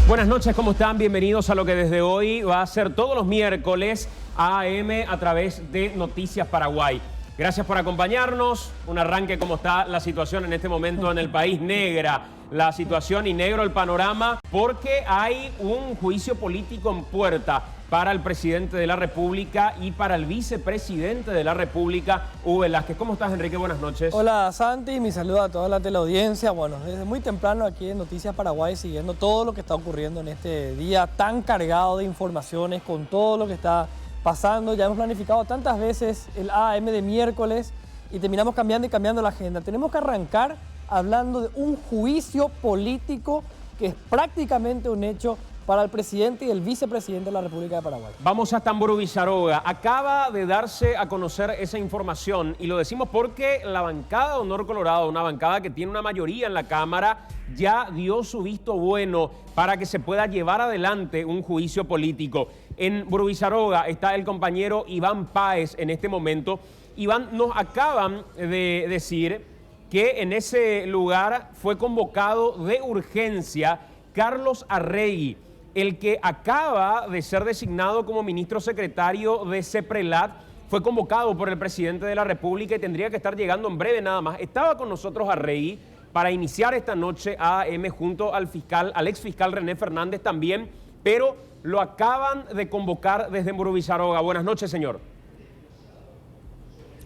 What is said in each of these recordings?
Buenas noches, ¿cómo están? Bienvenidos a lo que desde hoy va a ser todos los miércoles AM a través de Noticias Paraguay. Gracias por acompañarnos. Un arranque, cómo está la situación en este momento en el país. Negra la situación y negro el panorama porque hay un juicio político en puerta para el presidente de la República y para el vicepresidente de la República, Hugo Velázquez. ¿Cómo estás, Enrique? Buenas noches. Hola, Santi. Mi saludo a toda la teleaudiencia. Bueno, desde muy temprano aquí en Noticias Paraguay, siguiendo todo lo que está ocurriendo en este día tan cargado de informaciones, con todo lo que está pasando. Ya hemos planificado tantas veces el AM de miércoles y terminamos cambiando y cambiando la agenda. Tenemos que arrancar hablando de un juicio político que es prácticamente un hecho para el presidente y el vicepresidente de la República de Paraguay. Vamos a Tamburu Villaroga. Acaba de darse a conocer esa información y lo decimos porque la bancada de Honor Colorado, una bancada que tiene una mayoría en la Cámara, ya dio su visto bueno para que se pueda llevar adelante un juicio político. En Burubizaroga está el compañero Iván Páez en este momento. Iván, nos acaban de decir que en ese lugar fue convocado de urgencia Carlos Arregui, el que acaba de ser designado como ministro secretario de CEPRELAT, fue convocado por el presidente de la República y tendría que estar llegando en breve nada más. Estaba con nosotros Arregui para iniciar esta noche AM junto al fiscal, al exfiscal René Fernández también, pero lo acaban de convocar desde Burubizaroga. Buenas noches, señor.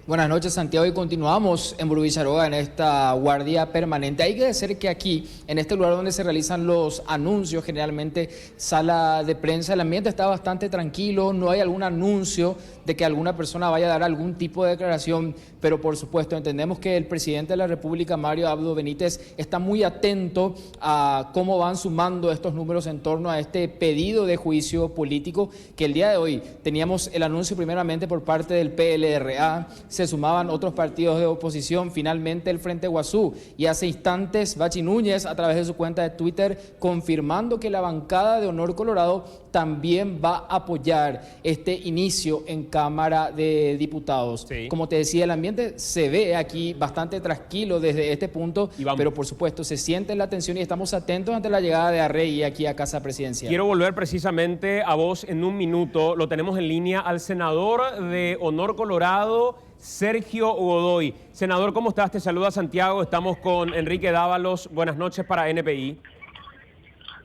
Buenas noches, Santiago, y continuamos en Burubizaroga en esta guardia permanente. Hay que decir que aquí, en este lugar donde se realizan los anuncios, generalmente sala de prensa, el ambiente está bastante tranquilo, no hay algún anuncio de que alguna persona vaya a dar algún tipo de declaración, pero por supuesto entendemos que el presidente de la República, Mario Abdo Benítez, está muy atento a cómo van sumando estos números en torno a este pedido de juicio político, que el día de hoy teníamos el anuncio primeramente por parte del PLRA, se sumaban otros partidos de oposición, finalmente el Frente Guazú, y hace instantes Bachi Núñez a través de su cuenta de Twitter confirmando que la bancada de Honor Colorado también va a apoyar este inicio en Cámara de Diputados. Sí. Como te decía, el ambiente se ve aquí bastante tranquilo desde este punto, pero por supuesto se siente la tensión y estamos atentos ante la llegada de Arregui aquí a Casa Presidencial. Quiero volver precisamente a vos en un minuto. Lo tenemos en línea al senador de Honor Colorado, Sergio Godoy. Senador, ¿cómo estás? Te saluda Santiago. Estamos con Enrique Dávalos. Buenas noches para NPI.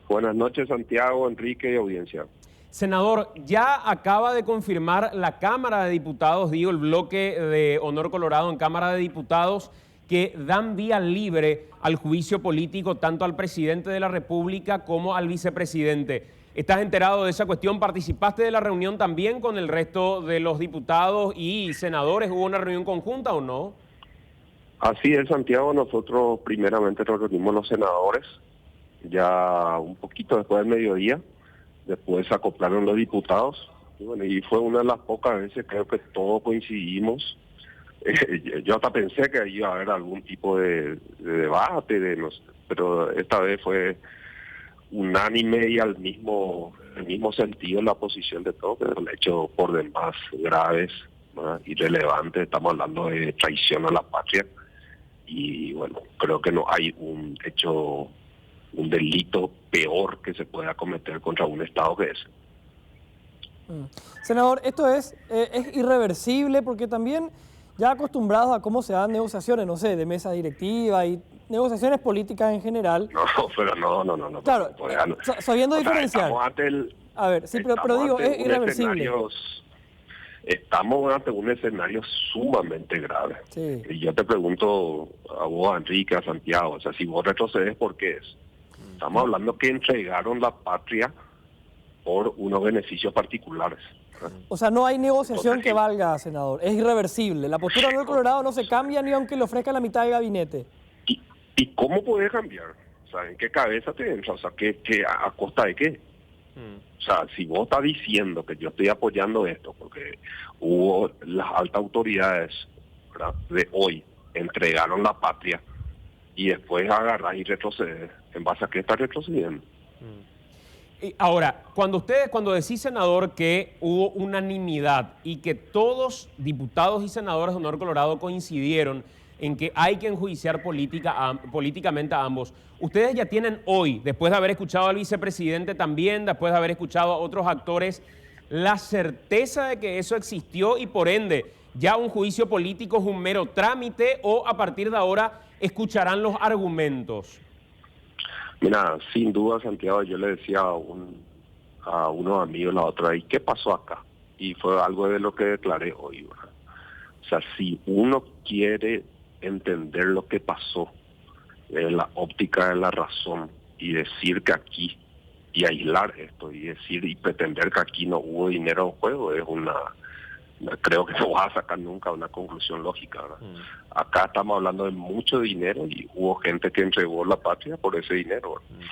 Buenas noches, Santiago, Enrique y audiencia. Senador, ya acaba de confirmar la Cámara de Diputados, digo, el bloque de Honor Colorado en Cámara de Diputados, que dan vía libre al juicio político tanto al presidente de la República como al vicepresidente. ¿Estás enterado de esa cuestión? ¿Participaste de la reunión también con el resto de los diputados y senadores? ¿Hubo una reunión conjunta o no? Así es, Santiago. Nosotros primeramente nos reunimos los senadores, ya un poquito después del mediodía. Después se acoplaron los diputados. Y, bueno, y fue una de las pocas veces, creo que todos coincidimos. Yo hasta pensé que iba a haber algún tipo de debate, pero esta vez fue unánime y el mismo sentido la posición de todos, que son hechos por demás graves, ¿no? Y relevantes. Estamos hablando de traición a la patria y bueno, creo que no hay un delito peor que se pueda cometer contra un Estado que ese. Senador, esto es irreversible porque también ya acostumbrados a cómo se dan negociaciones, no sé, de mesa directiva y negociaciones políticas en general. No, pero no. Claro, sabiendo diferenciar. A ver, sí, pero digo, es irreversible. Estamos ante un escenario sumamente grave. Sí. Y yo te pregunto a vos, a Enrique, a Santiago, o sea, si vos retrocedes, ¿por qué es? Estamos hablando que entregaron la patria por unos beneficios particulares. O sea, no hay negociación que valga, senador. Es irreversible. La postura de Honor Colorado no se cambia ni aunque le ofrezca la mitad del gabinete. ¿Y cómo puede cambiar? O sea, ¿en qué cabeza te entra? O sea, ¿a costa de qué? O sea, si vos estás diciendo que yo estoy apoyando esto, porque hubo las altas autoridades, ¿verdad?, de hoy entregaron la patria y después agarrás y retrocedes, ¿en base a qué estás retrocediendo? Ahora, cuando decís, senador, que hubo unanimidad y que todos diputados y senadores de Honor Colorado coincidieron en que hay que enjuiciar políticamente a ambos. Ustedes ya tienen hoy, después de haber escuchado al vicepresidente también, después de haber escuchado a otros actores, la certeza de que eso existió y por ende ya un juicio político es un mero trámite o a partir de ahora escucharán los argumentos. Mira, sin duda, Santiago, yo le decía a unos amigos la otra vez, ¿qué pasó acá? Y fue algo de lo que declaré hoy, ¿verdad? O sea, si uno quiere entender lo que pasó, la óptica de la razón, y decir que aquí, y aislar esto, y decir y pretender que aquí no hubo dinero en juego, es creo que no vas a sacar nunca una conclusión lógica, ¿verdad? Acá estamos hablando de mucho dinero y hubo gente que entregó la patria por ese dinero, ¿verdad?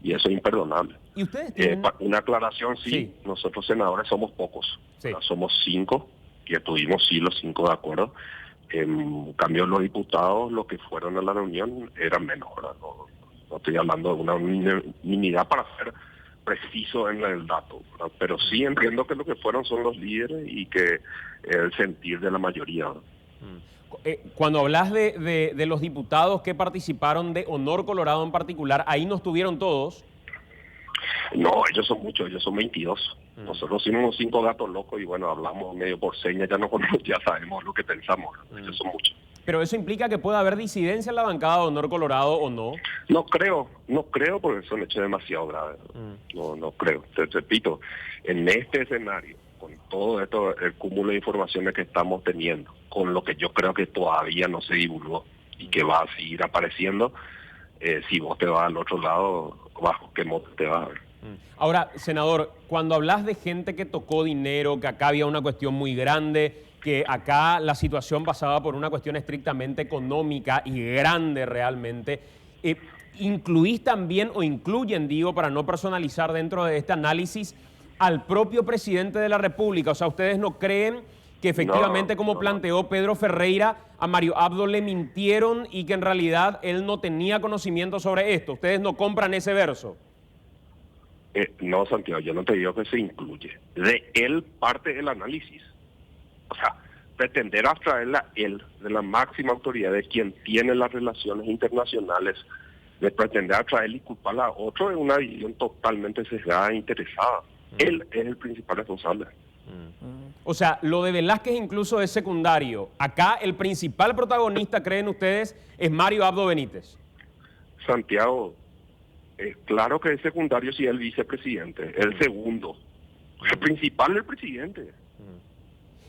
Y eso es imperdonable. ¿Y ustedes tienen... Una aclaración, sí, nosotros senadores somos pocos, somos 5, y estuvimos los 5 de acuerdo. En cambio, los diputados, los que fueron a la reunión, eran menos, ¿verdad? No estoy hablando de una unanimidad para ser preciso en el dato, ¿verdad? Pero sí entiendo que lo que fueron son los líderes y que el sentir de la mayoría, ¿verdad? Cuando hablas de los diputados que participaron de Honor Colorado en particular, ¿ahí no estuvieron todos? No, ellos son muchos, ellos son 22. Nosotros somos 5 gatos locos y bueno, hablamos medio por señas, ya sabemos lo que pensamos. Ellos son muchos. ¿Pero eso implica que pueda haber disidencia en la bancada de Honor Colorado o no? No creo porque son hechos demasiado graves. No creo. Te repito, en este escenario, con todo esto, el cúmulo de informaciones que estamos teniendo, con lo que yo creo que todavía no se divulgó y que va a seguir apareciendo, si vos te vas al otro lado, bajo qué modo te vas a ver. Ahora, senador, cuando hablas de gente que tocó dinero, que acá había una cuestión muy grande, que acá la situación pasaba por una cuestión estrictamente económica y grande realmente, ¿incluís también o incluyen, digo, para no personalizar dentro de este análisis, al propio presidente de la República? O sea, ¿ustedes no creen que efectivamente, como planteó Pedro Ferreira, a Mario Abdo le mintieron y que en realidad él no tenía conocimiento sobre esto? ¿Ustedes no compran ese verso? No, Santiago, yo no te digo que se incluye. De él parte el análisis. O sea, pretender abstraerla él, de la máxima autoridad, de quien tiene las relaciones internacionales, de pretender abstraerle y culparla a otro, es una visión totalmente sesgada e interesada. Él es el principal responsable. O sea, lo de Velázquez incluso es secundario. Acá el principal protagonista, ¿creen ustedes, es Mario Abdo Benítez? Santiago, claro que es secundario si es el vicepresidente, el segundo. El principal es el presidente.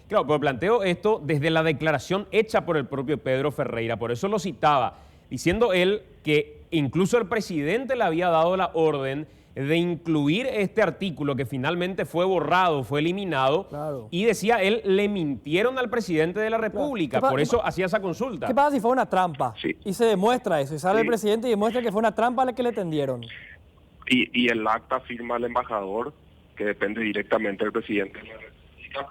Claro, pero planteo esto desde la declaración hecha por el propio Pedro Ferreira, por eso lo citaba, diciendo él que incluso el presidente le había dado la orden de incluir este artículo que finalmente fue borrado, fue eliminado, y decía él, le mintieron al presidente de la República, por eso hacía esa consulta. ¿Qué pasa si fue una trampa? Sí. Y se demuestra eso, y sale el presidente y demuestra que fue una trampa a la que le tendieron. Y el acta firma el embajador, que depende directamente del presidente de la República,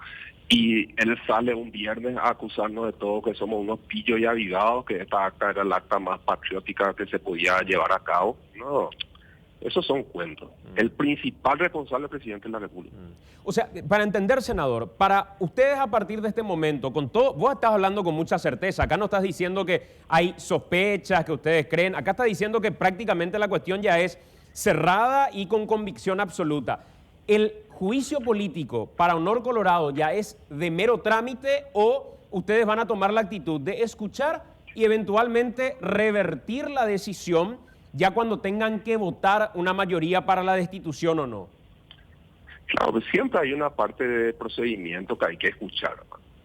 y él sale un viernes a acusarnos de todo, que somos unos pillos y avivados, que esta acta era el acta más patriótica que se podía llevar a cabo. No, esos son cuentos. El principal responsable es el presidente de la República. O sea, para entender, senador, para ustedes a partir de este momento, con todo, vos estás hablando con mucha certeza, acá no estás diciendo que hay sospechas, que ustedes creen, acá estás diciendo que prácticamente la cuestión ya es cerrada y con convicción absoluta. ¿El juicio político para Honor Colorado ya es de mero trámite o ustedes van a tomar la actitud de escuchar y eventualmente revertir la decisión ya cuando tengan que votar una mayoría para la destitución o no? Claro, pues siempre hay una parte de procedimiento que hay que escuchar,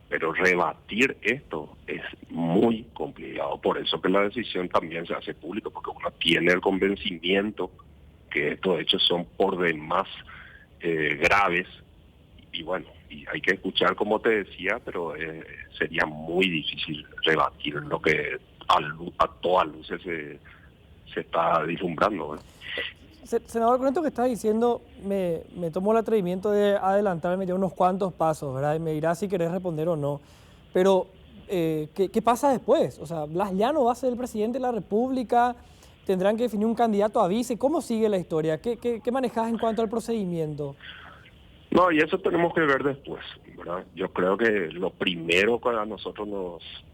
pero rebatir esto es muy complicado. Por eso que la decisión también se hace pública, porque uno tiene el convencimiento que estos hechos son por demás graves, y bueno, y hay que escuchar como te decía, pero sería muy difícil rebatir lo que a todas luces se está vislumbrando. Senador, con esto que estás diciendo, me tomo el atrevimiento de adelantarme ya unos cuantos pasos, ¿verdad? Y me dirás si querés responder o no. Pero, ¿qué pasa después? O sea, Blas Llano va a ser el presidente de la República, tendrán que definir un candidato a vice. ¿Cómo sigue la historia? ¿Qué manejás en cuanto al procedimiento? No, y eso tenemos que ver después, ¿verdad? Yo creo que lo primero que a nosotros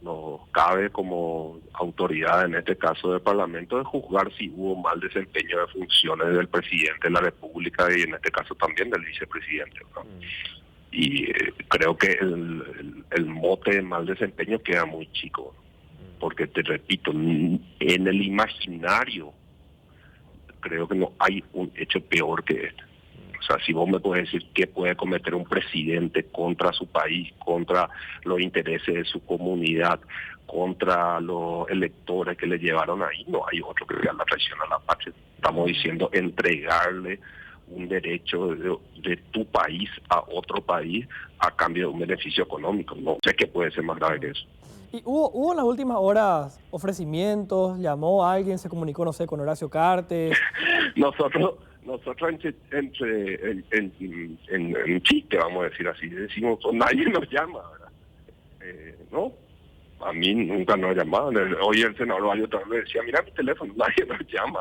nos cabe como autoridad, en este caso del Parlamento, es juzgar si hubo mal desempeño de funciones del presidente de la República y en este caso también del vicepresidente, ¿verdad? Y creo que el mote de mal desempeño queda muy chico, porque te repito, en el imaginario creo que no hay un hecho peor que este. O sea, si vos me puedes decir qué puede cometer un presidente contra su país, contra los intereses de su comunidad, contra los electores que le llevaron ahí, no hay otro que sea la traición a la patria. Estamos diciendo entregarle un derecho de tu país a otro país a cambio de un beneficio económico. No sé qué puede ser más grave que eso. ¿Y hubo en las últimas horas ofrecimientos? ¿Llamó a alguien? ¿Se comunicó, no sé, con Horacio Cartes? Nosotros en chiste, vamos a decir así, decimos, pues, nadie nos llama, ¿verdad? ¿No? A mí nunca nos llamaban. Hoy el senador Valle otra vez me decía, mira mi teléfono, nadie nos llama,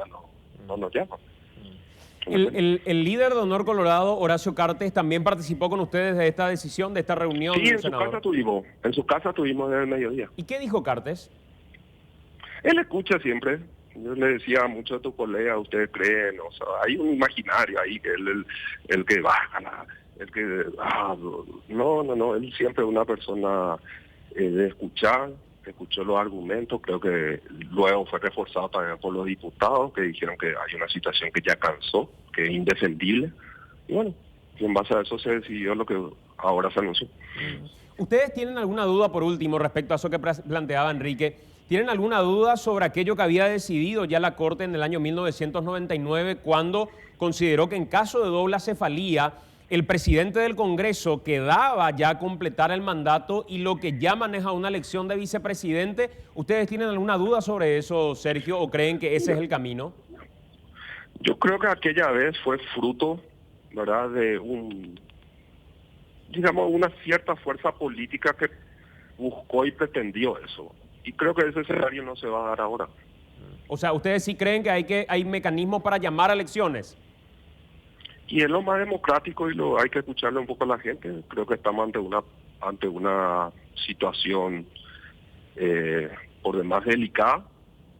no nos llama. El líder de Honor Colorado, Horacio Cartes, también participó con ustedes de esta decisión, de esta reunión. Sí, en su casa tuvimos desde el mediodía. ¿Y qué dijo Cartes? Él escucha siempre. Yo le decía a muchos de tus colegas, ustedes creen, o sea, hay un imaginario ahí que el que baja, el que... no, él siempre es una persona de escuchar, escuchó los argumentos, creo que luego fue reforzado también por los diputados que dijeron que hay una situación que ya cansó, que es indefendible, y bueno, y en base a eso se decidió lo que ahora se anunció. ¿Ustedes tienen alguna duda, por último, respecto a eso que planteaba Enrique? ¿Tienen alguna duda sobre aquello que había decidido ya la Corte en el año 1999 cuando consideró que en caso de doble acefalía el presidente del Congreso quedaba ya a completar el mandato y lo que ya maneja una elección de vicepresidente? ¿Ustedes tienen alguna duda sobre eso, Sergio, o creen que ese es el camino? Yo creo que aquella vez fue fruto, ¿verdad?, de una cierta fuerza política que buscó y pretendió eso. Y creo que ese escenario no se va a dar ahora. O sea, ¿ustedes sí creen que hay mecanismos para llamar a elecciones? Y es lo más democrático y hay que escucharle un poco a la gente. Creo que estamos ante una situación por demás delicada.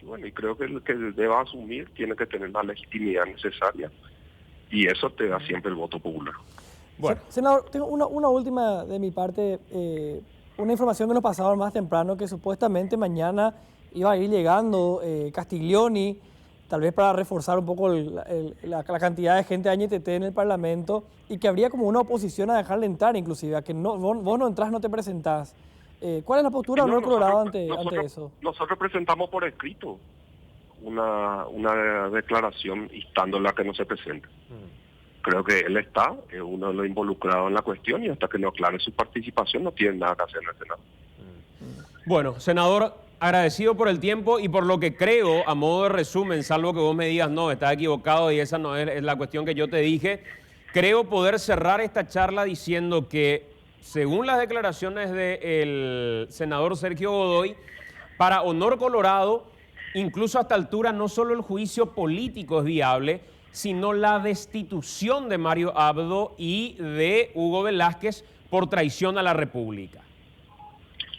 Y bueno, y creo que el que deba asumir tiene que tener la legitimidad necesaria. Y eso te da siempre el voto popular. Bueno. Senador, tengo una última de mi parte. Una información que nos pasaron más temprano, que supuestamente mañana iba a ir llegando Castiglioni, tal vez para reforzar un poco la cantidad de gente de AñTT en el Parlamento, y que habría como una oposición a dejarle entrar, inclusive, a que vos no entrás, no te presentás. ¿Cuál es la postura de Honor Colorado ante eso? Nosotros presentamos por escrito una declaración instándola a que no se presente. Creo que él es uno de los involucrados en la cuestión, y hasta que no aclare su participación no tiene nada que hacer en el Senado. Bueno, senador, agradecido por el tiempo y por lo que creo, a modo de resumen, salvo que vos me digas, no, estás equivocado y esa no es la cuestión que yo te dije, creo poder cerrar esta charla diciendo que, según las declaraciones del senador Sergio Godoy, para Honor Colorado, incluso a esta altura, no solo el juicio político es viable, sino la destitución de Mario Abdo y de Hugo Velázquez por traición a la República.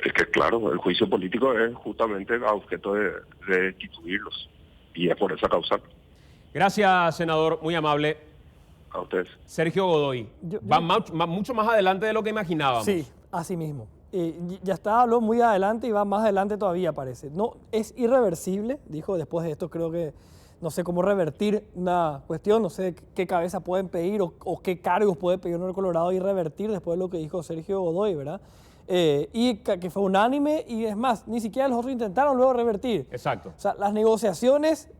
Es que claro, el juicio político es justamente a objeto de destituirlos, y es por esa causa. Gracias, senador, muy amable. A ustedes. Sergio Godoy, va mucho más adelante de lo que imaginábamos. Sí, así mismo. Ya habló muy adelante y va más adelante todavía, parece. No, es irreversible, dijo, después de esto creo que no sé cómo revertir una cuestión, no sé qué cabeza pueden pedir o qué cargos puede pedir Honor Colorado y revertir después de lo que dijo Sergio Godoy, ¿verdad? Y que fue unánime, y es más, ni siquiera los otros intentaron luego revertir. Exacto. O sea, las negociaciones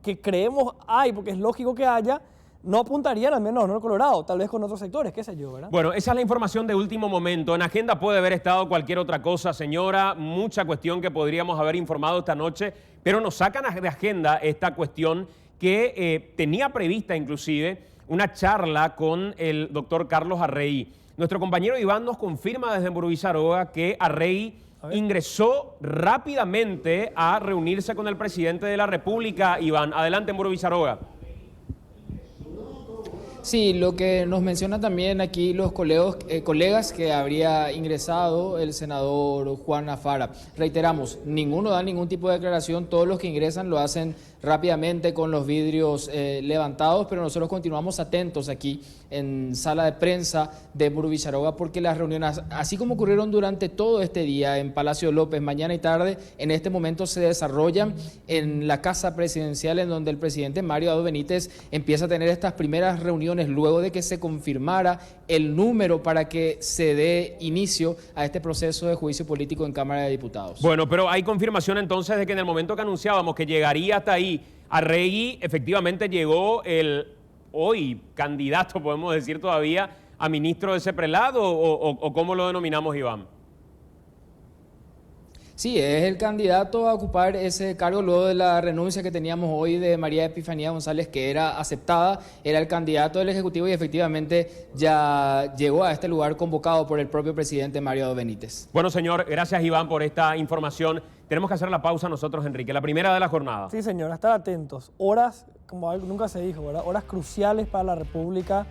que creemos hay, porque es lógico que haya, no apuntarían al menos a Honor Colorado, tal vez con otros sectores, qué sé yo, ¿verdad? Bueno, esa es la información de último momento. En agenda puede haber estado cualquier otra cosa, señora, mucha cuestión que podríamos haber informado esta noche, pero nos sacan de agenda esta cuestión que tenía prevista inclusive una charla con el doctor Carlos Arrey. Nuestro compañero Iván nos confirma desde Mburubizaroa que Arrey ingresó rápidamente a reunirse con el presidente de la República. Iván, adelante, Mburubizaroa. Sí, lo que nos menciona también aquí los colegas que habría ingresado el senador Juan Afara. Reiteramos, ninguno da ningún tipo de declaración, todos los que ingresan lo hacen rápidamente con los vidrios levantados, pero nosotros continuamos atentos aquí en sala de prensa de Muro Villaroga porque las reuniones, así como ocurrieron durante todo este día en Palacio López, mañana y tarde, en este momento se desarrollan en la Casa Presidencial, en donde el presidente Mario Abdo Benítez empieza a tener estas primeras reuniones luego de que se confirmara el número para que se dé inicio a este proceso de juicio político en Cámara de Diputados. Bueno, pero hay confirmación entonces de que en el momento que anunciábamos que llegaría hasta ahí, Arregui efectivamente llegó el hoy candidato, podemos decir todavía, a ministro de ese prelado, o ¿cómo lo denominamos, Iván? Sí, es el candidato a ocupar ese cargo luego de la renuncia que teníamos hoy de María Epifanía González, que era aceptada, era el candidato del Ejecutivo y efectivamente ya llegó a este lugar convocado por el propio presidente Mario Abdo Benítez. Bueno, señor, gracias, Iván, por esta información. Tenemos que hacer la pausa nosotros, Enrique, la primera de la jornada. Sí, señor, estar atentos. Horas, como nunca se dijo, ¿verdad? Horas cruciales para la República.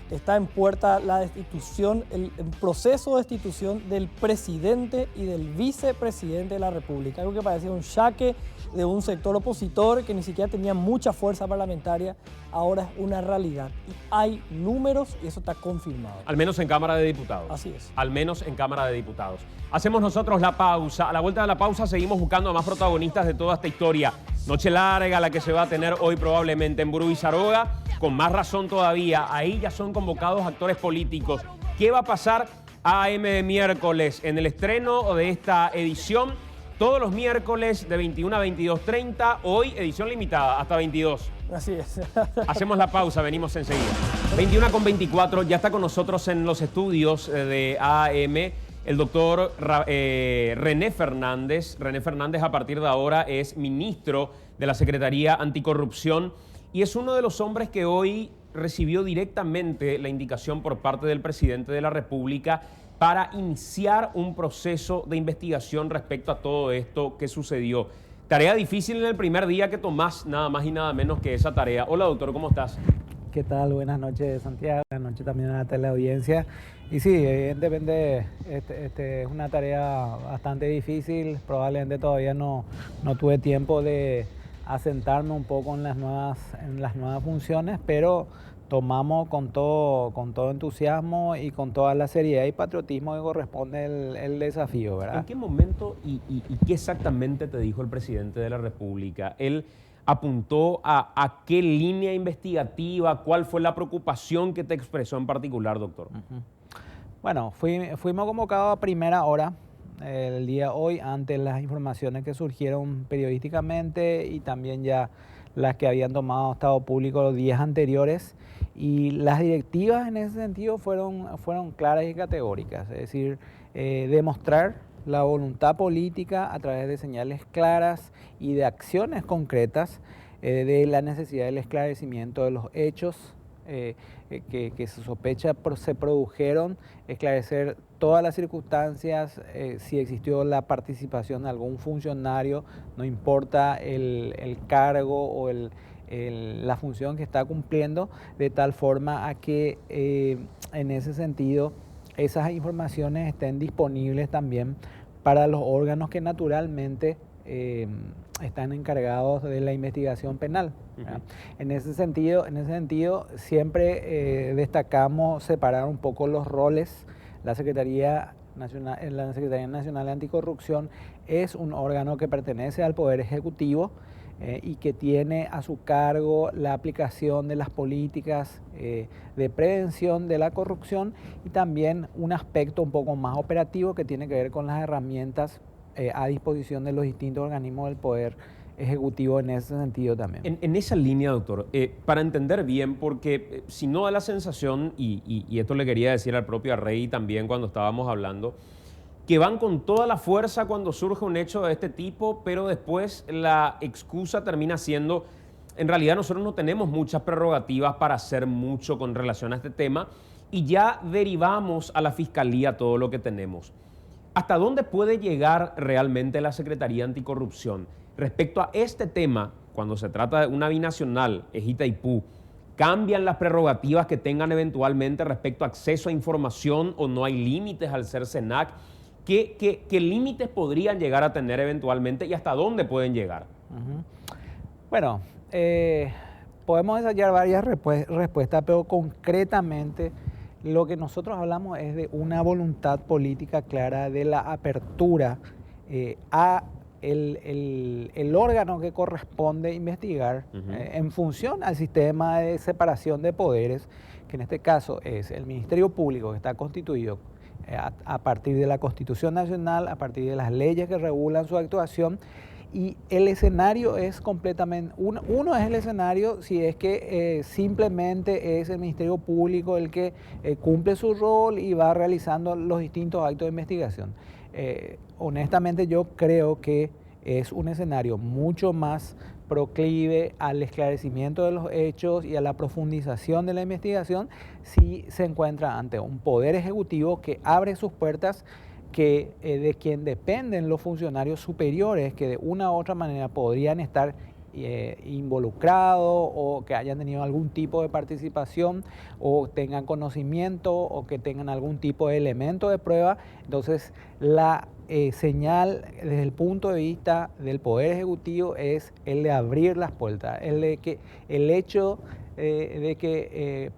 Está en puerta la destitución, el proceso de destitución del presidente y del vicepresidente de la República. Algo que parecía un jaque de un sector opositor que ni siquiera tenía mucha fuerza parlamentaria, ahora es una realidad. Y hay números y eso está confirmado. Al menos en Cámara de Diputados. Así es. Al menos en Cámara de Diputados. Hacemos nosotros la pausa. A la vuelta de la pausa seguimos buscando a más protagonistas de toda esta historia. Noche larga la que se va a tener hoy probablemente en Muro Villaroga, con más razón todavía. Ahí ya son convocados actores políticos. ¿Qué va a pasar AM de miércoles en el estreno de esta edición? Todos los miércoles de 21 a 22:30, hoy edición limitada hasta 22. Así es. Hacemos la pausa, venimos enseguida. 21:24, ya está con nosotros en los estudios de AM el doctor René Fernández. René Fernández a partir de ahora es ministro de la Secretaría Anticorrupción y es uno de los hombres que hoy recibió directamente la indicación por parte del presidente de la República para iniciar un proceso de investigación respecto a todo esto que sucedió. Tarea difícil en el primer día que tomás, nada más y nada menos que esa tarea. Hola, doctor, ¿cómo estás? ¿Qué tal? Buenas noches, Santiago. Buenas noches también a la teleaudiencia. Y sí, evidentemente es una tarea bastante difícil. Probablemente todavía no tuve tiempo de asentarme un poco en las nuevas funciones, pero tomamos con todo entusiasmo y con toda la seriedad y patriotismo que corresponde el desafío, ¿verdad? ¿En qué momento y qué exactamente te dijo el presidente de la República? Él apuntó a qué línea investigativa, cuál fue la preocupación que te expresó en particular, doctor. Bueno, fuimos convocados a primera hora el día hoy ante las informaciones que surgieron periodísticamente y también ya las que habían tomado estado público los días anteriores, y las directivas en ese sentido fueron claras y categóricas, es decir, demostrar la voluntad política a través de señales claras y de acciones concretas de la necesidad del esclarecimiento de los hechos que se sospecha se produjeron, esclarecer todas las circunstancias, si existió la participación de algún funcionario, no importa el cargo o la función que está cumpliendo, de tal forma a que en ese sentido esas informaciones estén disponibles también para los órganos que naturalmente están encargados de la investigación penal. Uh-huh. En ese sentido siempre destacamos separar un poco los roles. La Secretaría Nacional de Anticorrupción es un órgano que pertenece al Poder Ejecutivo y que tiene a su cargo la aplicación de las políticas de prevención de la corrupción y también un aspecto un poco más operativo que tiene que ver con las herramientas a disposición de los distintos organismos del Poder Ejecutivo en ese sentido también. En esa línea, doctor, para entender bien, porque si no da la sensación, y esto le quería decir al propio Arregui también cuando estábamos hablando, que van con toda la fuerza cuando surge un hecho de este tipo, pero después la excusa termina siendo, en realidad nosotros no tenemos muchas prerrogativas para hacer mucho con relación a este tema y ya derivamos a la Fiscalía todo lo que tenemos. ¿Hasta dónde puede llegar realmente la Secretaría Anticorrupción respecto a este tema, cuando se trata de una binacional, Ejita-Ipú, ¿Cambian las prerrogativas que tengan eventualmente respecto a acceso a información o no hay límites al ser SENAC? ¿Qué límites podrían llegar a tener eventualmente y hasta dónde pueden llegar? Bueno, podemos ensayar varias respuestas, pero concretamente lo que nosotros hablamos es de una voluntad política clara de la apertura a el órgano que corresponde investigar en función al sistema de separación de poderes, que en este caso es el Ministerio Público, que está constituido a partir de la Constitución Nacional, a partir de las leyes que regulan su actuación. Y el escenario es completamente, uno es el escenario si es que simplemente es el Ministerio Público el que cumple su rol y va realizando los distintos actos de investigación. Honestamente yo creo que es un escenario mucho más proclive al esclarecimiento de los hechos y a la profundización de la investigación si se encuentra ante un poder ejecutivo que abre sus puertas, que de quien dependen los funcionarios superiores que de una u otra manera podrían estar involucrados o que hayan tenido algún tipo de participación o tengan conocimiento o que tengan algún tipo de elemento de prueba. Entonces la señal desde el punto de vista del Poder Ejecutivo es el de abrir las puertas, el hecho de que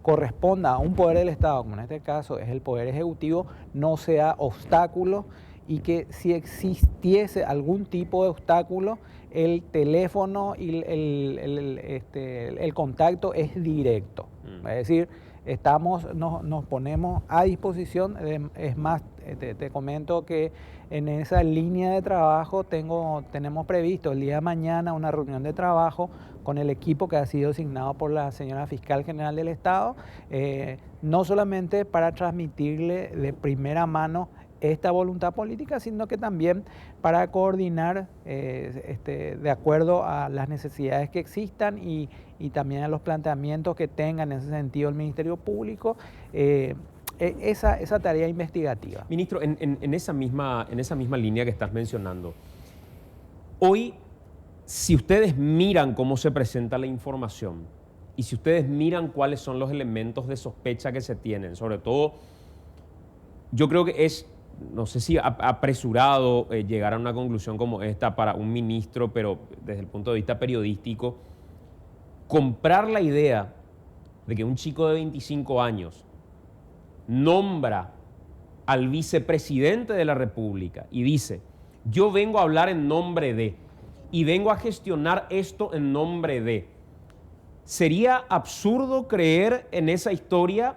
corresponda a un poder del Estado, como en este caso es el Poder Ejecutivo, no sea obstáculo, y que si existiese algún tipo de obstáculo, el teléfono y el contacto es directo. Es decir, nos ponemos a disposición. Es más, te comento que en esa línea de trabajo tenemos previsto el día de mañana una reunión de trabajo con el equipo que ha sido asignado por la señora Fiscal General del Estado, no solamente para transmitirle de primera mano esta voluntad política, sino que también para coordinar de acuerdo a las necesidades que existan y también a los planteamientos que tenga en ese sentido el Ministerio Público, esa tarea investigativa. Ministro, en esa misma línea que estás mencionando, hoy, si ustedes miran cómo se presenta la información y si ustedes miran cuáles son los elementos de sospecha que se tienen, sobre todo, yo creo que es, no sé si apresurado llegar a una conclusión como esta para un ministro, pero desde el punto de vista periodístico, comprar la idea de que un chico de 25 años nombra al vicepresidente de la República y dice, yo vengo a hablar en nombre de, y vengo a gestionar esto en nombre de. Sería absurdo creer en esa historia,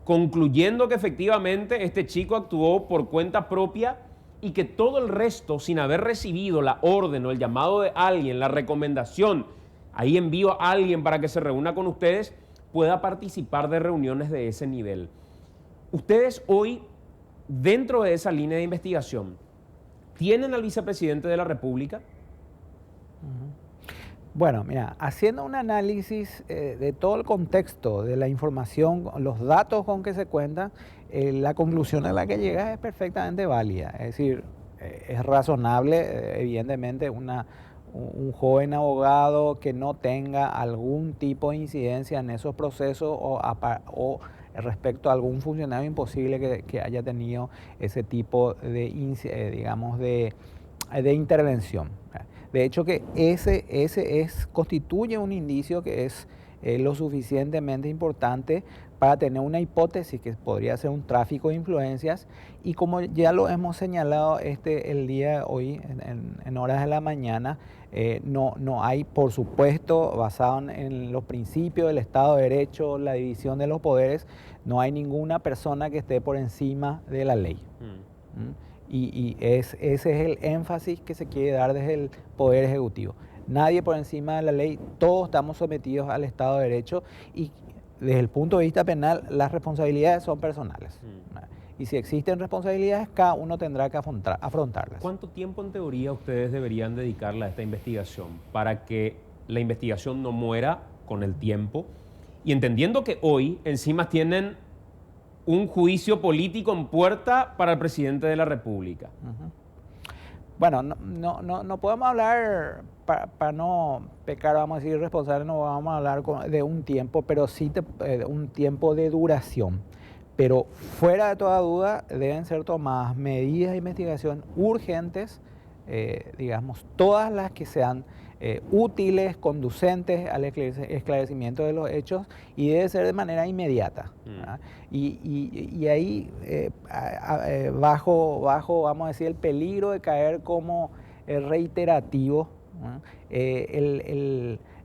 concluyendo que efectivamente este chico actuó por cuenta propia y que todo el resto, sin haber recibido la orden o el llamado de alguien, la recomendación, ahí envío a alguien para que se reúna con ustedes, pueda participar de reuniones de ese nivel. Ustedes hoy, dentro de esa línea de investigación, ¿tienen al vicepresidente de la República? Bueno, mira, haciendo un análisis de todo el contexto de la información, los datos con que se cuentan, la conclusión a la que llegas es perfectamente válida. Es decir, es razonable, evidentemente, un joven abogado que no tenga algún tipo de incidencia en esos procesos o respecto a algún funcionario imposible que haya tenido ese tipo de, digamos, de intervención. De hecho, que ese constituye un indicio que es lo suficientemente importante para tener una hipótesis que podría ser un tráfico de influencias, y como ya lo hemos señalado el día de hoy, en horas de la mañana, no hay, por supuesto, basado en los principios del Estado de Derecho, la división de los poderes, no hay ninguna persona que esté por encima de la ley. Y ese es el énfasis que se quiere dar desde el Poder Ejecutivo. Nadie por encima de la ley, todos estamos sometidos al Estado de Derecho, y desde el punto de vista penal las responsabilidades son personales. Y si existen responsabilidades, cada uno tendrá que afrontarlas. ¿Cuánto tiempo en teoría ustedes deberían dedicarle a esta investigación para que la investigación no muera con el tiempo? Y entendiendo que hoy encima tienen un juicio político en puerta para el presidente de la República. Bueno, no podemos hablar, para no pecar, vamos a decir, irresponsable, no vamos a hablar de un tiempo, pero sí un tiempo de duración. Pero fuera de toda duda, deben ser tomadas medidas de investigación urgentes, digamos, todas las que sean útiles, conducentes al esclarecimiento de los hechos, y debe ser de manera inmediata. Y ahí, bajo, vamos a decir, el peligro de caer como reiterativo,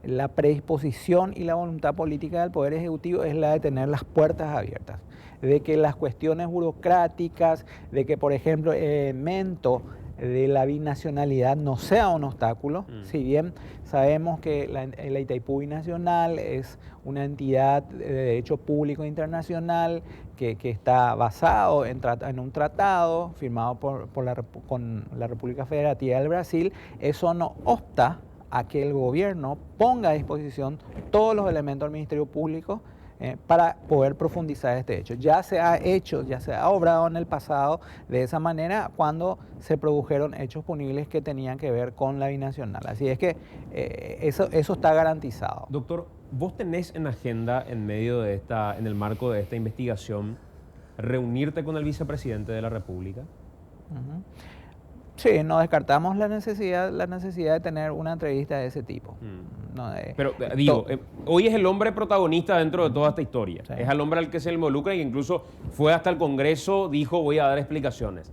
la predisposición y la voluntad política del Poder Ejecutivo es la de tener las puertas abiertas, de que las cuestiones burocráticas, de que, por ejemplo, el elemento de la binacionalidad no sea un obstáculo, si bien sabemos que la Itaipú Binacional es una entidad de derecho público internacional que está basado en un tratado firmado con la República Federativa del Brasil. Eso no obsta a que el gobierno ponga a disposición todos los elementos del Ministerio Público para poder profundizar este hecho. Ya se ha obrado en el pasado de esa manera cuando se produjeron hechos punibles que tenían que ver con la binacional. Así es que eso está garantizado. Doctor, ¿vos tenés en agenda, en el marco de esta investigación, reunirte con el vicepresidente de la República? Sí, no descartamos la necesidad de tener una entrevista de ese tipo. Pero digo, hoy es el hombre protagonista dentro de toda esta historia. Sí. Es al hombre al que se le involucra y que incluso fue hasta el Congreso, dijo voy a dar explicaciones.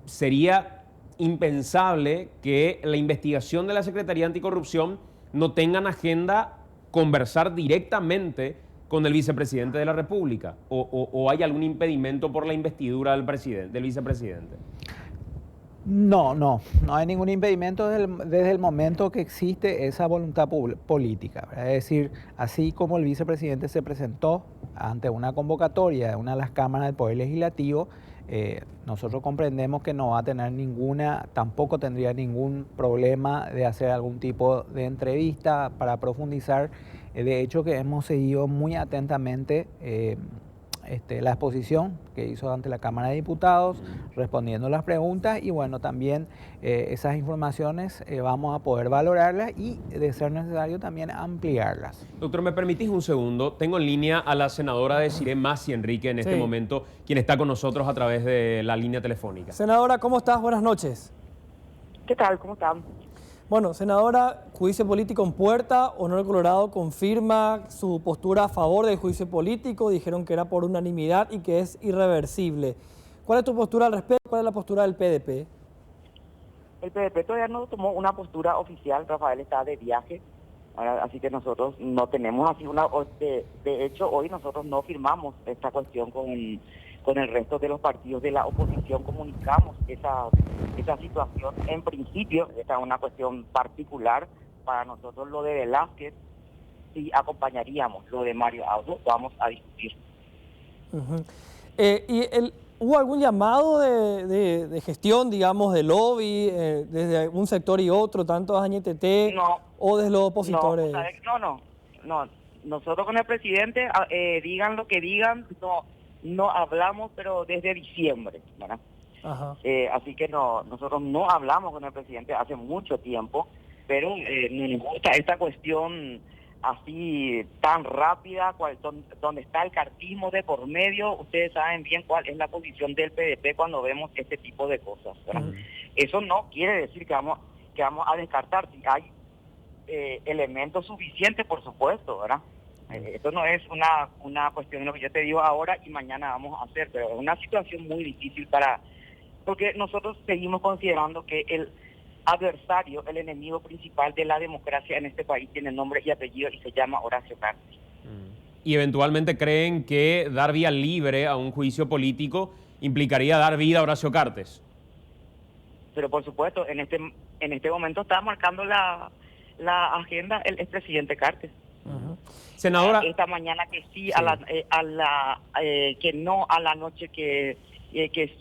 Sería impensable que la investigación de la Secretaría Anticorrupción no tenga en agenda conversar directamente con el vicepresidente de la República. ¿O hay algún impedimento por la investidura del vicepresidente? No hay ningún impedimento desde el momento que existe esa voluntad política. Es decir, así como el vicepresidente se presentó ante una convocatoria de una de las cámaras del Poder Legislativo, nosotros comprendemos que no va a tener tampoco tendría ningún problema de hacer algún tipo de entrevista para profundizar. De hecho, que hemos seguido muy atentamente la exposición que hizo ante la Cámara de Diputados, respondiendo las preguntas, y bueno, también esas informaciones vamos a poder valorarlas y, de ser necesario, también ampliarlas. Doctor, ¿me permitís un segundo? Tengo en línea a la senadora Desirée Massy Enrique en este momento, quien está con nosotros a través de la línea telefónica. Senadora, ¿cómo estás? Buenas noches. ¿Qué tal? ¿Cómo están? Bueno, senadora, juicio político en puerta. Honor Colorado confirma su postura a favor del juicio político. Dijeron que era por unanimidad y que es irreversible. ¿Cuál es tu postura al respecto? ¿Cuál es la postura del PDP? El PDP todavía no tomó una postura oficial. Rafael está de viaje, así que nosotros no tenemos así una... De hecho, hoy nosotros no firmamos esta cuestión con el resto de los partidos de la oposición. Comunicamos esa situación. En principio, esta es una cuestión particular para nosotros. Lo de Velázquez, si acompañaríamos. Lo de Mario Audo, vamos a discutir. ¿Hubo algún llamado de gestión, digamos, de lobby, desde un sector y otro, tanto a NTT o desde los opositores? No. Nosotros con el presidente, digan lo que digan, no hablamos, pero desde diciembre, ¿verdad? Ajá. Así que nosotros no hablamos con el presidente hace mucho tiempo, pero nos gusta esta cuestión así tan rápida, donde está el cartismo de por medio. Ustedes saben bien cuál es la posición del PDP cuando vemos este tipo de cosas, ¿verdad? Eso no quiere decir que vamos a descartar si hay elementos suficientes, por supuesto, ¿verdad? Esto no es una cuestión de lo que yo te digo ahora y mañana vamos a hacer, pero es una situación muy difícil porque nosotros seguimos considerando que el adversario, el enemigo principal de la democracia en este país tiene nombre y apellido y se llama Horacio Cartes. ¿Y eventualmente creen que dar vía libre a un juicio político implicaría dar vida a Horacio Cartes? Pero por supuesto, en este momento está marcando la agenda el expresidente Cartes. Senadora, esta mañana que sí, que no, a la noche que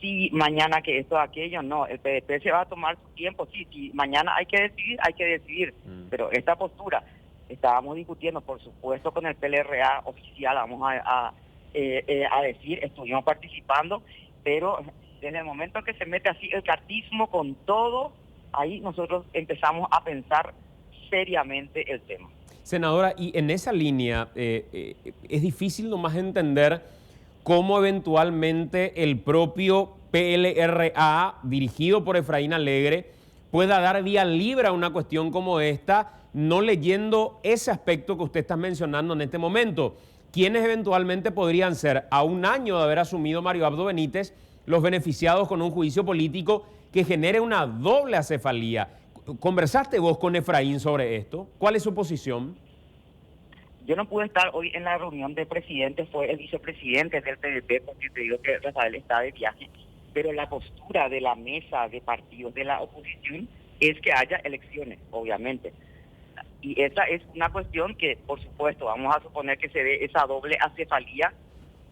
sí, mañana que esto, aquello, no. El PDP se va a tomar su tiempo, sí, mañana hay que decidir, pero esta postura, estábamos discutiendo, por supuesto, con el PLRA oficial, vamos a decir, estuvimos participando, pero desde el momento que se mete así el cartismo con todo, ahí nosotros empezamos a pensar seriamente el tema. Senadora, y en esa línea es difícil nomás entender cómo eventualmente el propio PLRA, dirigido por Efraín Alegre, pueda dar vía libre a una cuestión como esta, no leyendo ese aspecto que usted está mencionando en este momento. ¿Quiénes eventualmente podrían ser, a un año de haber asumido Mario Abdo Benítez, los beneficiados con un juicio político que genere una doble acefalía? ¿Conversaste vos con Efraín sobre esto? ¿Cuál es su posición? Yo no pude estar hoy en la reunión de presidentes, fue el vicepresidente del PDP, porque te digo que Rafael está de viaje, pero la postura de la mesa de partidos de la oposición es que haya elecciones, obviamente. Y esa es una cuestión que, por supuesto, vamos a suponer que se dé esa doble acefalía,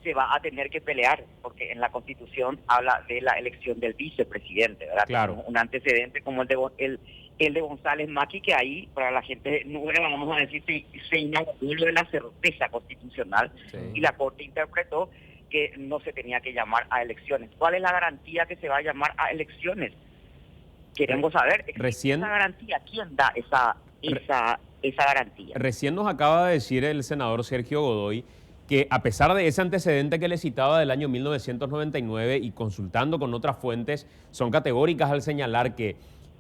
se va a tener que pelear, porque en la Constitución habla de la elección del vicepresidente, ¿verdad? Claro. Un antecedente como el de González Maqui, que ahí, para la gente nueva, vamos a decir, se inauguró lo de la certeza constitucional, Sí. y la Corte interpretó que no se tenía que llamar a elecciones. ¿Cuál es la garantía que se va a llamar a elecciones? Queremos saber Recién- esa garantía. ¿Quién da esa garantía? Recién nos acaba de decir el senador Sergio Godoy que a pesar de ese antecedente que le citaba del año 1999 y consultando con otras fuentes, son categóricas al señalar que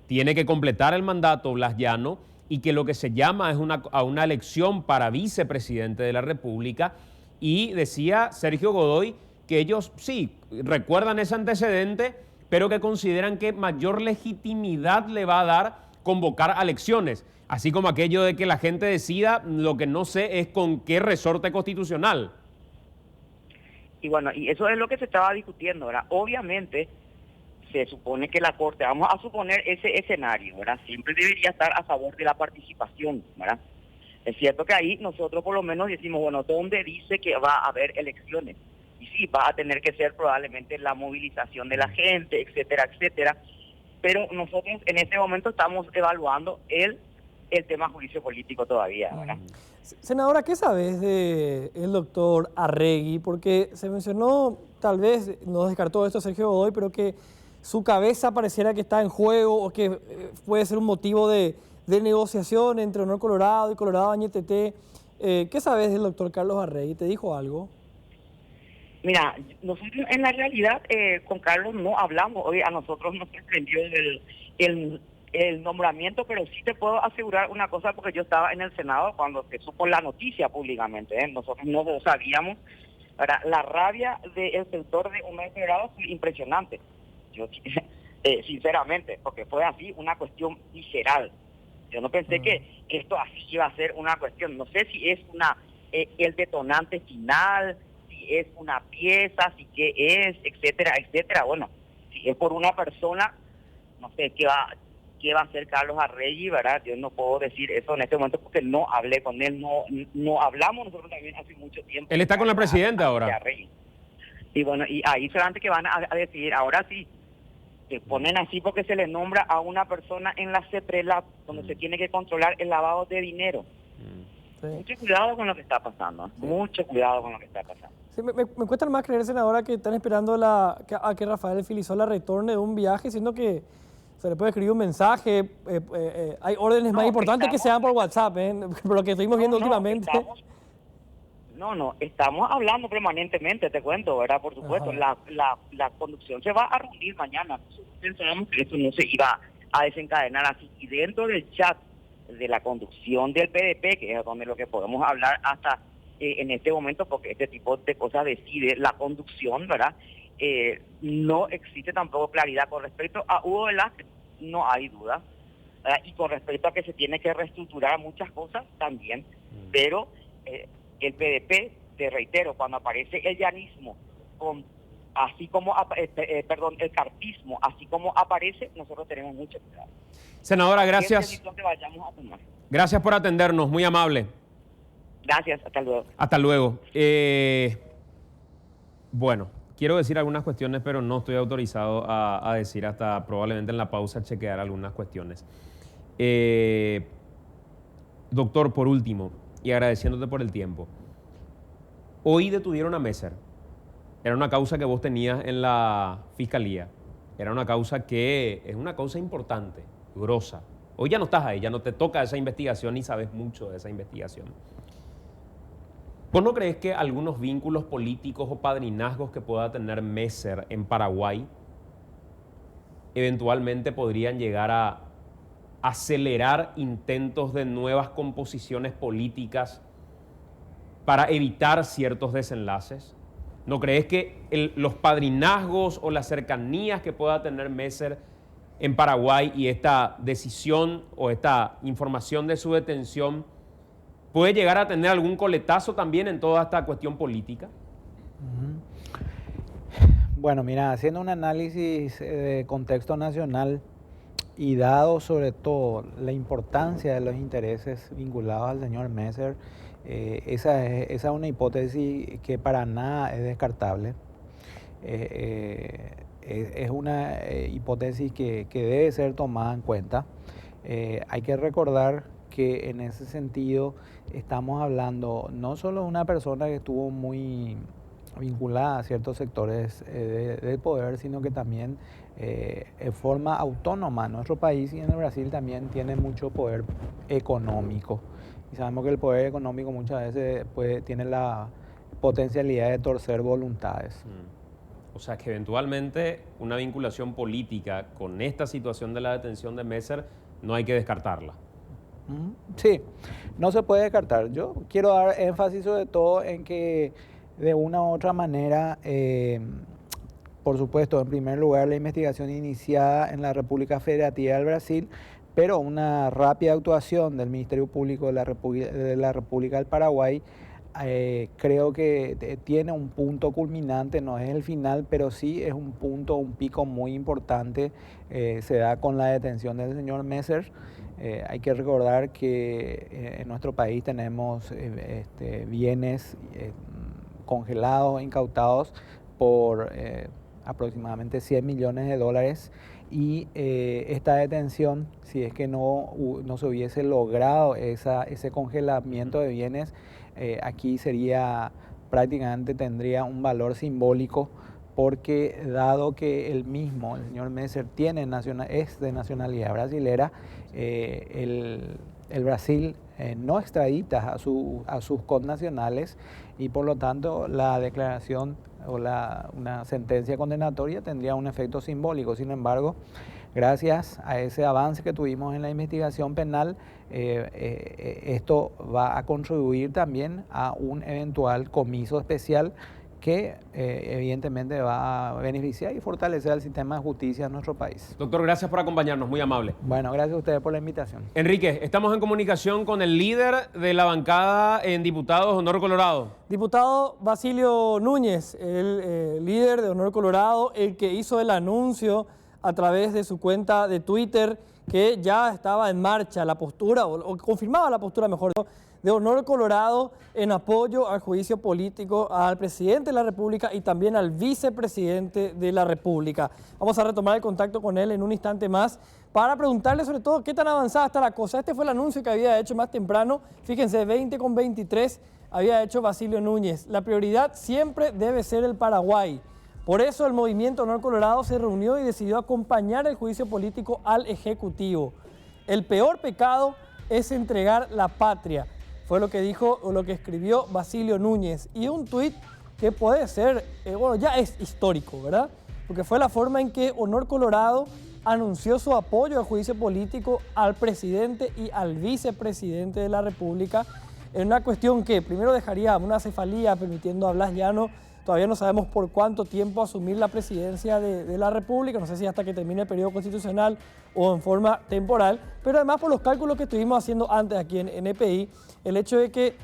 tiene que completar el mandato Blas Llano y que lo que se llama es a una elección para vicepresidente de la República. Y decía Sergio Godoy que ellos sí recuerdan ese antecedente, pero que consideran que mayor legitimidad le va a dar convocar a elecciones, así como aquello de que la gente decida, lo que no sé es con qué resorte constitucional. Y bueno, y eso es lo que se estaba discutiendo, ¿verdad? Obviamente, se supone que la Corte, vamos a suponer ese escenario, ¿verdad? Siempre debería estar a favor de la participación, ¿verdad? Es cierto que ahí nosotros por lo menos decimos, bueno, ¿dónde dice que va a haber elecciones? Y sí, va a tener que ser probablemente la movilización de la gente, etcétera, etcétera. Pero nosotros en este momento estamos evaluando el tema juicio político todavía, ¿verdad? Senadora, ¿qué sabes del doctor Arregui? Porque se mencionó, tal vez, no descartó esto Sergio Godoy, pero que su cabeza pareciera que está en juego o que puede ser un motivo de negociación entre Honor Colorado y Colorado Añetete. ¿Qué sabes del doctor Carlos Arregui? ¿Te dijo algo? Mira, nosotros en la realidad con Carlos no hablamos. Hoy a nosotros nos sorprendió el nombramiento, pero sí te puedo asegurar una cosa porque yo estaba en el Senado cuando se supo la noticia públicamente. Nosotros no lo sabíamos. Ahora, la rabia del sector de Honor Colorado fue impresionante. Yo sinceramente, porque fue así una cuestión visceral. Yo no pensé que esto así iba a ser una cuestión. No sé si es el detonante final, si es una pieza, si qué es, etcétera, etcétera. Bueno, si es por una persona, no sé qué va a hacer Carlos Arregui, ¿verdad? Yo no puedo decir eso en este momento porque no hablé con él, no hablamos nosotros también hace mucho tiempo. Él está con la presidenta ahora. Y bueno, y ahí solamente que van a decidir, ahora sí, se ponen así porque se le nombra a una persona en la CEPRELAP, donde se tiene que controlar el lavado de dinero. Sí. Mucho cuidado con lo que está pasando, mucho cuidado con lo que está pasando. Sí, me cuesta más creer, senadora, que están esperando a que Rafael Filisola retorne de un viaje, siendo que se le puede escribir un mensaje, hay órdenes más importantes que sean por WhatsApp, por lo que estuvimos viendo últimamente. Estamos hablando permanentemente, te cuento, ¿verdad? Por supuesto, la conducción se va a reunir mañana. Nosotros pensábamos que eso no se iba a desencadenar así. Y dentro del chat de la conducción del PDP, que es donde lo que podemos hablar hasta en este momento, porque este tipo de cosas decide la conducción, ¿verdad? No existe tampoco claridad con respecto a Hugo Velázquez, no hay duda, ¿verdad? Y con respecto a que se tiene que reestructurar muchas cosas también, pero el PDP, te reitero, cuando aparece el llanismo, así como el carpismo, así como aparece, nosotros tenemos mucho cuidado. Senadora, gracias. Gracias por atendernos, muy amable. Gracias, hasta luego. Hasta luego. Bueno, quiero decir algunas cuestiones, pero no estoy autorizado a decir hasta probablemente en la pausa chequear algunas cuestiones. Doctor, por último, y agradeciéndote por el tiempo, hoy detuvieron a Messer. Era una causa que vos tenías en la fiscalía. Era una causa que es una causa importante. grosa. Hoy ya no estás ahí, ya no te toca esa investigación ni sabes mucho de esa investigación. ¿Vos no crees que algunos vínculos políticos o padrinazgos que pueda tener Messer en Paraguay eventualmente podrían llegar a acelerar intentos de nuevas composiciones políticas para evitar ciertos desenlaces? ¿No crees que los padrinazgos o las cercanías que pueda tener Messer en Paraguay y esta decisión o esta información de su detención puede llegar a tener algún coletazo también en toda esta cuestión política? Bueno, mira, haciendo un análisis de contexto nacional y dado sobre todo la importancia de los intereses vinculados al señor Messer, esa es una hipótesis que para nada es descartable. Es una hipótesis que debe ser tomada en cuenta. Hay que recordar que en ese sentido estamos hablando no solo de una persona que estuvo muy vinculada a ciertos sectores del poder, sino que también en forma autónoma nuestro país y en el Brasil también tiene mucho poder económico. Y sabemos que el poder económico muchas veces tiene la potencialidad de torcer voluntades. O sea que eventualmente una vinculación política con esta situación de la detención de Messer no hay que descartarla. Sí, no se puede descartar. Yo quiero dar énfasis sobre todo en que de una u otra manera, por supuesto, en primer lugar la investigación iniciada en la República Federativa del Brasil, pero una rápida actuación del Ministerio Público de la República del Paraguay creo que tiene un punto culminante, no es el final, pero sí es un punto, un pico muy importante, se da con la detención del señor Messer. Hay que recordar que en nuestro país tenemos bienes congelados, incautados por aproximadamente 100 millones de dólares y esta detención, si es que no se hubiese logrado ese congelamiento de bienes, aquí prácticamente tendría un valor simbólico, porque dado que el señor Messer es de nacionalidad brasilera, el Brasil no extradita a sus connacionales y por lo tanto la declaración o una sentencia condenatoria tendría un efecto simbólico. Sin embargo, gracias a ese avance que tuvimos en la investigación penal, esto va a contribuir también a un eventual comiso especial que evidentemente va a beneficiar y fortalecer el sistema de justicia en nuestro país. Doctor, gracias por acompañarnos, muy amable. Bueno, gracias a ustedes por la invitación. Enrique, estamos en comunicación con el líder de la bancada en Diputados, Honor Colorado. Diputado Basilio Núñez, el líder de Honor Colorado, el que hizo el anuncio a través de su cuenta de Twitter que ya estaba en marcha la postura, o confirmaba la postura, mejor dicho, de Honor Colorado en apoyo al juicio político al presidente de la República y también al vicepresidente de la República. Vamos a retomar el contacto con él en un instante más para preguntarle sobre todo qué tan avanzada está la cosa. Este fue el anuncio que había hecho más temprano, fíjense, 20:23 había hecho Basilio Núñez. La prioridad siempre debe ser el Paraguay. Por eso el movimiento Honor Colorado se reunió y decidió acompañar el juicio político al Ejecutivo. El peor pecado es entregar la patria. Fue lo que dijo o lo que escribió Basilio Núñez. Y un tuit que puede ser, ya es histórico, ¿verdad? Porque fue la forma en que Honor Colorado anunció su apoyo al juicio político al presidente y al vicepresidente de la República en una cuestión que primero dejaría una cefalía permitiendo a Blas Llano, todavía no sabemos por cuánto tiempo, asumir la presidencia de la República, no sé si hasta que termine el periodo constitucional o en forma temporal, pero además por los cálculos que estuvimos haciendo antes aquí en EPI, el hecho de que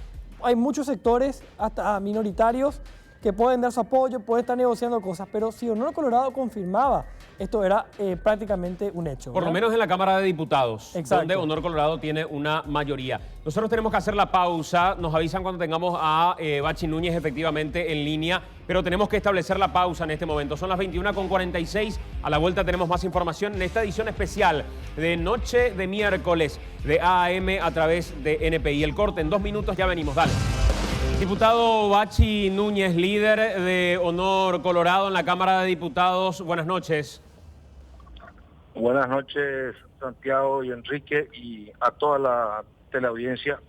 hay muchos sectores, hasta minoritarios, que pueden dar su apoyo, pueden estar negociando cosas, pero si Honor Colorado confirmaba, esto era prácticamente un hecho, ¿verdad? Por lo menos en la Cámara de Diputados, exacto, donde Honor Colorado tiene una mayoría. Nosotros tenemos que hacer la pausa, nos avisan cuando tengamos a Bachi Núñez efectivamente en línea, pero tenemos que establecer la pausa en este momento. Son las 21:46, a la vuelta tenemos más información en esta edición especial de noche de miércoles de AM a través de NPI. El corte, en 2 minutos ya venimos, dale. Diputado Bachi Núñez, líder de Honor Colorado en la Cámara de Diputados, buenas noches. Buenas noches, Santiago y Enrique, y a toda la teleaudiencia.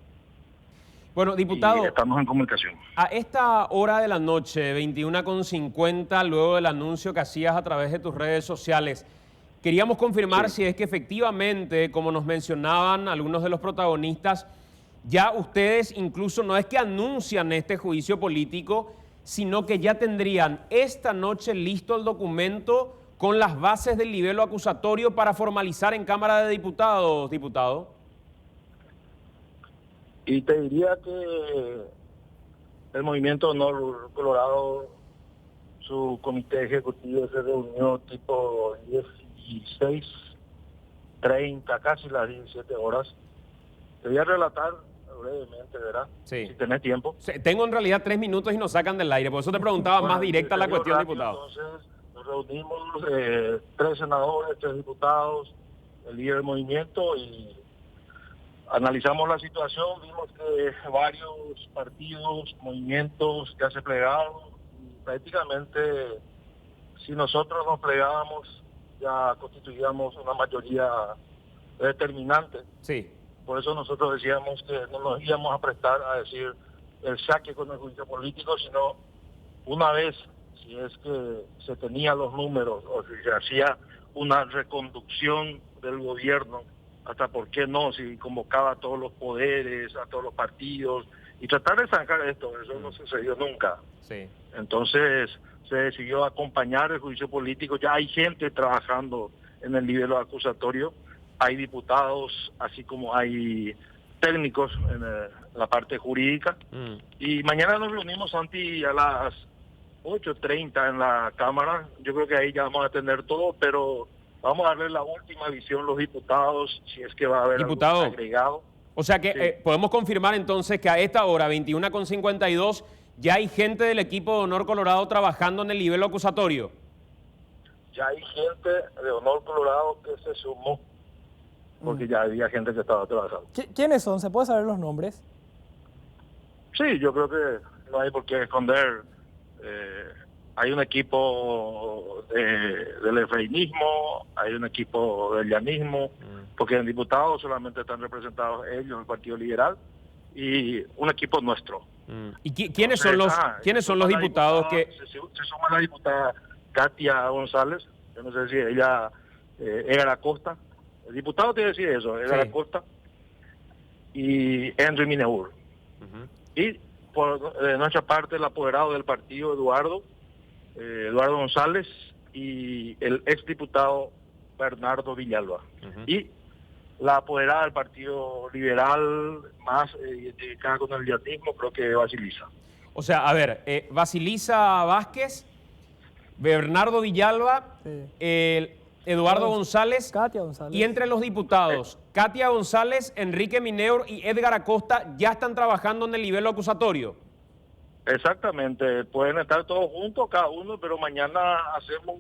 Bueno, diputado, Y estamos en comunicación. a esta hora de la noche, 21:50, luego del anuncio que hacías a través de tus redes sociales, queríamos confirmar si es que efectivamente, como nos mencionaban algunos de los protagonistas, ya ustedes incluso no es que anuncian este juicio político, sino que ya tendrían esta noche listo el documento con las bases del libelo acusatorio para formalizar en Cámara de Diputados, diputado. Y te diría que el Movimiento Honor Colorado, su comité ejecutivo se reunió tipo 16:30, casi las 17 horas. Te voy a relatar brevemente, ¿verdad? Sí. Si tenés tiempo. Tengo en realidad 3 minutos y nos sacan del aire, por eso te preguntaba más directa la cuestión, rápido, diputado. Entonces, nos reunimos 3 senadores, 3 diputados, el líder del movimiento, y analizamos la situación. Vimos que varios partidos, movimientos ya se plegaron, y prácticamente si nosotros nos plegábamos ya constituíamos una mayoría determinante. Sí. Por eso nosotros decíamos que no nos íbamos a prestar a decir el saque con el juicio político, sino una vez, si es que se tenían los números o si se hacía una reconducción del gobierno, hasta por qué no, si convocaba a todos los poderes, a todos los partidos, y tratar de sacar esto. Eso no sucedió nunca. Sí. Entonces se decidió acompañar el juicio político. Ya hay gente trabajando en el nivel acusatorio, hay diputados, así como hay técnicos en la parte jurídica. Y mañana nos reunimos, Santi, a las 8:30 en la Cámara. Yo creo que ahí ya vamos a tener todo, pero vamos a darle la última visión los diputados, si es que va a haber Diputado, algún agregado. O sea que Sí. podemos confirmar entonces que a esta hora, 21:52, ya hay gente del equipo de Honor Colorado trabajando en el nivel acusatorio. Ya hay gente de Honor Colorado que se sumó, porque ya había gente que estaba trabajando. ¿Quiénes son? ¿Se puede saber los nombres? Sí, yo creo que no hay por qué esconder. Hay un equipo del efrainismo, hay un equipo del llanismo, porque en diputados solamente están representados ellos, el Partido Liberal, y un equipo nuestro. ¿Y quiénes son los diputados que...? Se suma la diputada Katia González, yo no sé si ella, Edgar Acosta, el diputado tiene que decir eso, Edgar Acosta, y Henry Mineur. Y por nuestra parte el apoderado del partido, Eduardo González, y el exdiputado Bernardo Villalba. Y la apoderada del Partido Liberal, más identificada con el llanismo, creo que Basilisa. O sea, a ver, Basilisa Vázquez, Bernardo Villalba, Eduardo González, Katia González. Y entre los diputados, Katia González, Enrique Mineur y Edgar Acosta ya están trabajando en el nivel acusatorio. Exactamente, pueden estar todos juntos, cada uno, pero mañana hacemos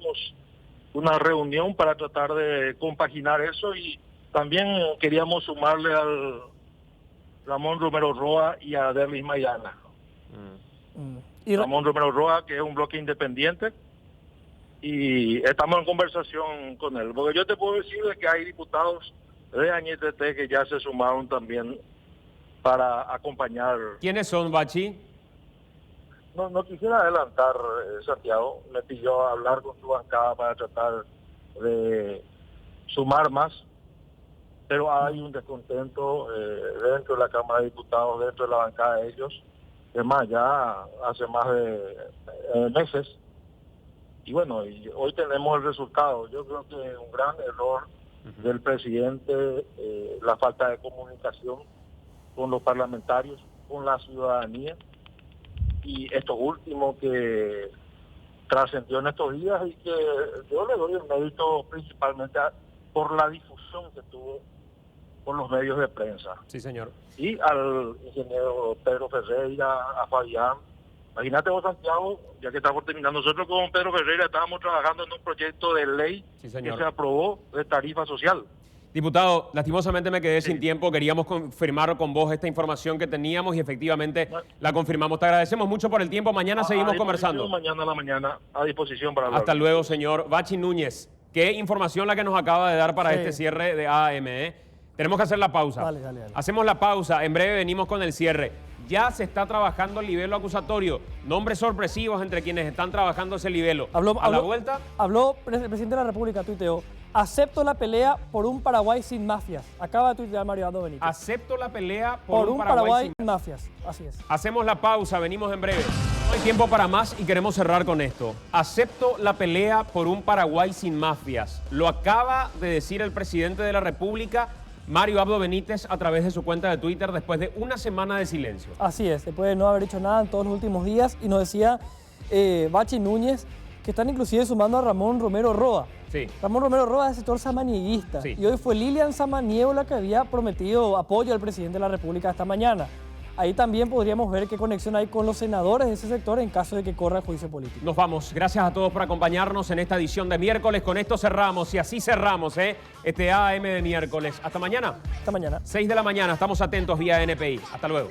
una reunión para tratar de compaginar eso, y también queríamos sumarle al Ramón Romero Roa y a Derlis Mayana. Ramón Romero Roa, que es un bloque independiente, y estamos en conversación con él, porque yo te puedo decir que hay diputados de Añetete que ya se sumaron también para acompañar. ¿Quiénes son, Bachi? No quisiera adelantar, Santiago. Me pidió hablar con su bancada para tratar de sumar más, pero hay un descontento dentro de la Cámara de Diputados, dentro de la bancada de ellos. Es más, ya hace más de meses. Y bueno, y hoy tenemos el resultado. Yo creo que un gran error del presidente, la falta de comunicación con los parlamentarios, con la ciudadanía, y esto último que trascendió en estos días, y que yo le doy el mérito principalmente por la difusión que tuvo por los medios de prensa. Sí, señor. Y al ingeniero Pedro Ferreira, a Fabián. Imagínate vos, Santiago, ya que estamos terminando, nosotros con Pedro Ferreira estábamos trabajando en un proyecto de ley que se aprobó de tarifa social. Diputado, lastimosamente me quedé sin tiempo. Queríamos confirmar con vos esta información que teníamos y efectivamente la confirmamos. Te agradecemos mucho por el tiempo. Mañana seguimos conversando. Mañana a la mañana a disposición para hablar. Hasta luego, señor Bachi Núñez. Qué información la que nos acaba de dar para Sí. este cierre de AM, ¿eh? Tenemos que hacer la pausa. Dale, dale, dale. Hacemos la pausa. En breve venimos con el cierre. Ya se está trabajando el libelo acusatorio. Nombres sorpresivos entre quienes están trabajando ese libelo. A la vuelta, Habló el presidente de la República, tuiteó: acepto la pelea por un Paraguay sin mafias. Acaba de tuitear Mario Abdo Benítez. acepto la pelea Por un Paraguay sin- sin mafias. Así es. Hacemos la pausa, venimos en breve. No hay tiempo para más y queremos cerrar con esto. Acepto la pelea por un Paraguay sin mafias. Lo acaba de decir el presidente de la República, Mario Abdo Benítez, a través de su cuenta de Twitter después de una semana de silencio. Así es, después de no haber hecho nada en todos los últimos días. Y nos decía Bachi Núñez que están inclusive sumando a Ramón Romero Roa. Sí. Ramón Romero Roa es sector samanieguista. Sí. Y hoy fue Lilian Samaniego la que había prometido apoyo al presidente de la República esta mañana. Ahí también podríamos ver qué conexión hay con los senadores de ese sector en caso de que corra el juicio político. Nos vamos. Gracias a todos por acompañarnos en esta edición de miércoles. Con esto cerramos y así cerramos este AM de miércoles. Hasta mañana. Hasta mañana. 6 de la mañana. Estamos atentos vía NPI. Hasta luego.